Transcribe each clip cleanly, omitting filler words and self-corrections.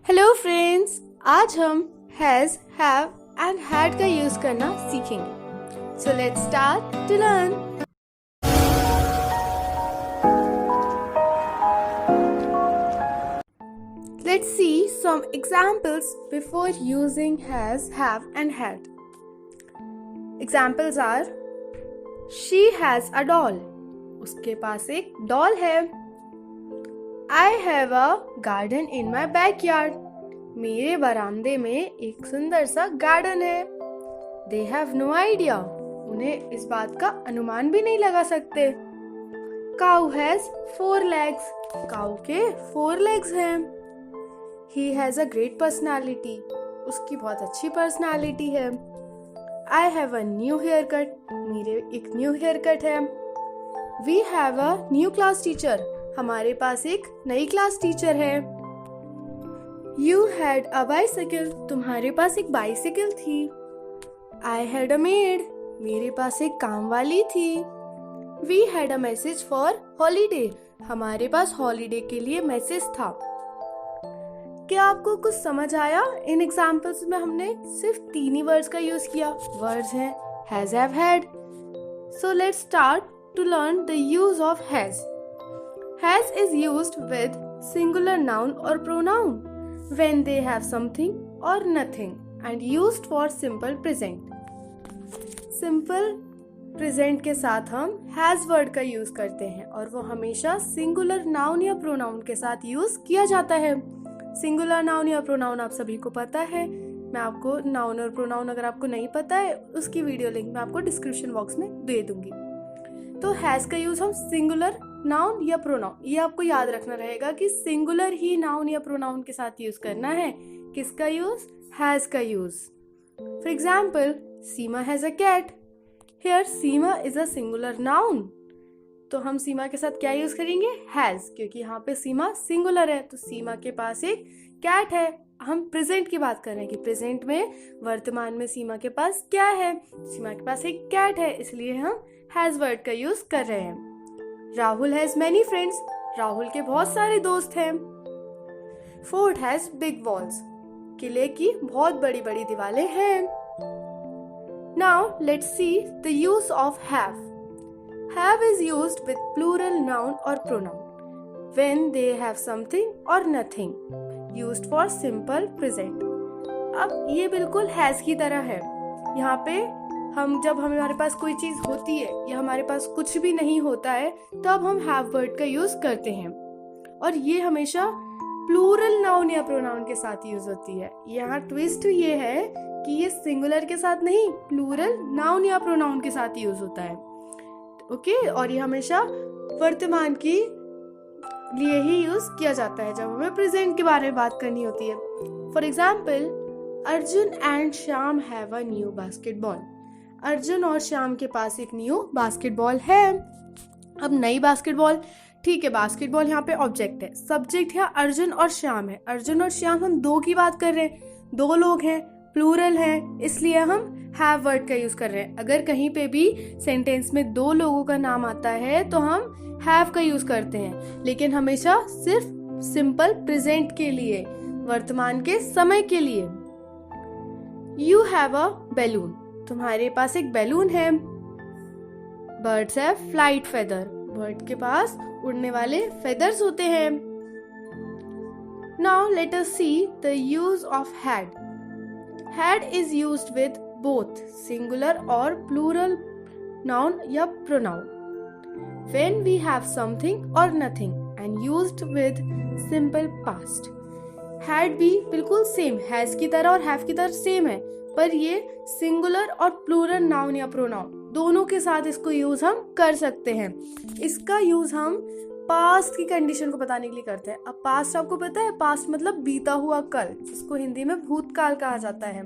Hello friends, आज हम has, have and had का यूज करना सीखेंगे। So let's start to learn. Let's see some examples before using has, have and had. Examples are: She has a doll. उसके पास एक doll है। I have a garden in my backyard. मेरे बरामदे में एक सुंदर सा गार्डन है। They have no idea. उन्हें इस बात का अनुमान भी नहीं लगा सकते। Cow has 4 legs. काऊ के 4 legs हैं। He has a great personality. उसकी बहुत अच्छी पर्सनालिटी है। I have a new haircut. मेरे एक न्यू हेयरकट है। We have a new class teacher. हमारे पास एक नई क्लास टीचर है। You had a bicycle. तुम्हारे पास एक बाइसिकल थी। I had a maid. मेरे पास एक काम वाली थी। We had a message for holiday. हमारे पास हॉलीडे के लिए मैसेज था। क्या आपको कुछ समझ आया? इन एग्जाम्पल्स में हमने सिर्फ 3 ही वर्ड्स का यूज किया। वर्ड्स हैं has, have, had. So let's start to learn the use of has. Has is used with singular noun or pronoun when they have something or nothing and used for simple present. Simple present के साथ हम has word का use करते हैं और वो हमेशा singular noun या pronoun के साथ यूज किया जाता है। Singular noun या pronoun आप सभी को पता है। मैं आपको noun और pronoun अगर आपको नहीं पता है उसकी वीडियो लिंक मैं आपको डिस्क्रिप्शन बॉक्स में दे दूंगी। तो हैज का यूज हम सिंगुलर नाउन या प्रोनाउन, ये आपको याद रखना रहेगा कि सिंगुलर ही नाउन या प्रोनाउन के साथ यूज करना है। किसका यूज? हैज का use. For example, Seema has a cat. Here Seema is a singular noun, तो हम सीमा के साथ क्या यूज करेंगे? हैज, क्योंकि यहाँ पे सीमा सिंगुलर है। तो सीमा के पास एक कैट है। हम प्रेजेंट की बात कर रहे हैं कि प्रेजेंट में, वर्तमान में सीमा के पास क्या है? सीमा के पास एक कैट है, इसलिए हम हैज वर्ड का यूज कर रहे हैं। Rahul has many friends. Rahul के बहुत सारे दोस्त हैं। Fort has big walls. किले की बहुत बड़ी बड़ी दीवारें हैं। Now let's see the use of have. Have is used with plural noun और pronoun when they have something और nothing, used for simple present. अब ये बिल्कुल हैज की तरह है। यहाँ पे जब हमारे पास कोई चीज होती है या हमारे पास कुछ भी नहीं होता है तब हम हैव वर्ड का यूज करते हैं और ये हमेशा प्लूरल नाउन या प्रोनाउन के साथ यूज होती है। यहाँ ट्विस्ट ये है कि ये सिंगुलर के साथ नहीं, प्लूरल नाउन या प्रोनाउन के साथ यूज होता है। ओके, और ये हमेशा वर्तमान के लिए ही यूज किया जाता है जब हमें प्रेजेंट के बारे में बात करनी होती है। For example, Arjun and Shyam have a new basketball. Arjun और श्याम के पास एक न्यू बास्केटबॉल है। अब नई बास्केटबॉल, ठीक है, बास्केटबॉल यहाँ पे ऑब्जेक्ट है, सब्जेक्ट यहाँ अर्जुन और श्याम है। अर्जुन और श्याम हम 2 की बात कर रहे हैं, 2 लोग हैं, प्लूरल है, इसलिए हम हैव वर्ड का यूज कर रहे हैं। अगर कहीं पे भी सेंटेंस में 2 लोगों का नाम आता है तो हम हैव का यूज करते हैं, लेकिन हमेशा सिर्फ सिंपल प्रेजेंट के लिए, वर्तमान के समय के लिए। You have a balloon. तुम्हारे पास एक बैलून है। Birds have flight feather. Bird के पास उड़ने वाले फेदर्स होते हैं। Now let us see the use of had. Had is used with both singular और प्लूरल नाउन या pronoun when we have something और nothing and used with simple past. Had भी बिल्कुल सेम, हैज की तरह और हैव की तरह सेम है, पर ये सिंगुलर और प्लूरल नाउन या प्रोनाउन दोनों के साथ इसको यूज हम कर सकते हैं। इसका यूज हम पास्ट की कंडीशन को बताने के लिए करते हैं। अब पास्ट आपको पता है, पास्ट मतलब बीता हुआ कल, जिसको हिंदी में भूतकाल कहा जाता है।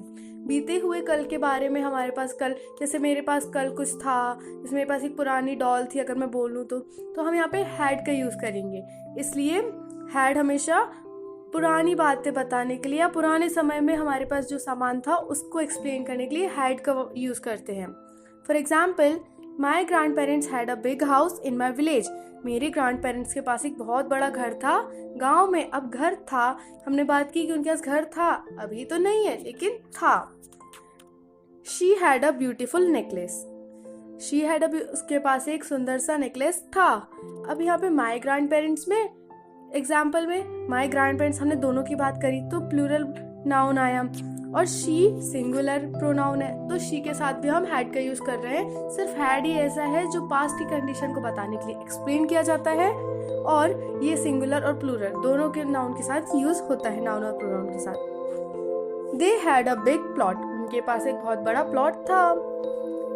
बीते हुए कल के बारे में हमारे पास कल, जैसे मेरे पास कल कुछ था, जैसे मेरे पास एक पुरानी डॉल थी, अगर मैं बोलूँ तो हम यहाँ पे हैड का यूज करेंगे। इसलिए हैड हमेशा पुरानी बातें बताने के लिए या पुराने समय में हमारे पास जो सामान था उसको एक्सप्लेन करने के लिए हैड का यूज करते हैं। For example, my grand parents had a big house in my village. मेरे ग्रैंड पेरेंट्स के पास एक बहुत बड़ा घर था गांव में। अब घर था, हमने बात की कि उनके पास घर था, अभी तो नहीं है लेकिन था। She had a beautiful necklace. She had उसके पास एक सुंदर सा नेकलेस था। अब यहाँ पे माई ग्रैंड पेरेंट्स में एग्जाम्पल में माई ग्रैंड पेरेंट्स हमने दोनों की बात करी तो प्लूरल नाउन आया, और शी सिंगुलर प्रोनाउन है तो शी के साथ भी हम हैड का यूज कर रहे हैं। सिर्फ हैड ही ऐसा है जो पास्ट की कंडीशन को बताने के लिए एक्सप्लेन किया जाता है, और ये सिंगुलर और प्लूरल दोनों के नाउन के साथ यूज होता है, नाउन और प्रोनाउन के साथ। They had a big plot. उनके पास एक बहुत बड़ा प्लॉट था।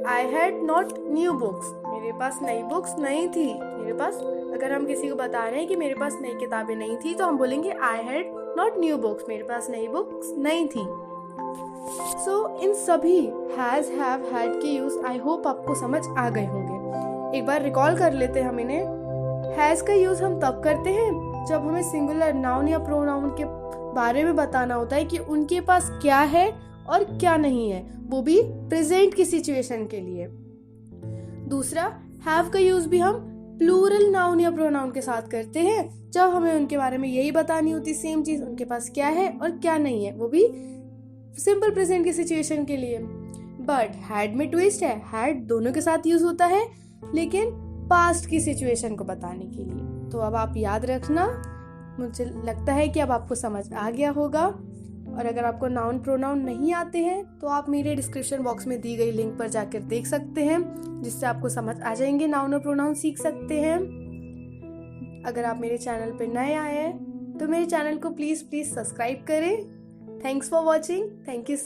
I had not new books. मेरे पास नई बुक्स नहीं थी। मेरे पास, अगर हम किसी को बता रहे हैं कि मेरे पास नई किताबें नहीं थी तो हम बोलेंगे I had not new books, मेरे पास नई बुक्स नहीं थी। सो इन सभी हैज, हैव, हैड के यूज आई होप आपको समझ आ गए होंगे। एक बार रिकॉल कर लेते हैं हम इन्हें। हैज का यूज हम तब करते हैं जब हमें सिंगुलर नाउन या प्रोनाउन के बारे में बताना होता है कि उनके पास क्या है और क्या नहीं है, वो भी प्रेजेंट की सिचुएशन के लिए। दूसरा, हैव का यूज भी हम प्लूरल नाउन या प्रोनाउन के साथ करते हैं जब हमें उनके बारे में यही बतानी होती, सेम चीज उनके पास क्या है और क्या नहीं है, वो भी सिंपल प्रेजेंट की सिचुएशन के लिए। बट हैड में ट्विस्ट है, हैड दोनों के साथ यूज होता है लेकिन पास्ट की सिचुएशन को बताने के लिए। तो अब आप याद रखना, मुझे लगता है कि अब आपको समझ आ गया होगा। और अगर आपको नाउन प्रोनाउन नहीं आते हैं तो आप मेरे डिस्क्रिप्शन बॉक्स में दी गई लिंक पर जाकर देख सकते हैं, जिससे आपको समझ आ जाएंगे, नाउन और प्रोनाउन सीख सकते हैं। अगर आप मेरे चैनल पर नए आए हैं तो मेरे चैनल को प्लीज़ सब्सक्राइब करें। Thanks for watching. Thank you.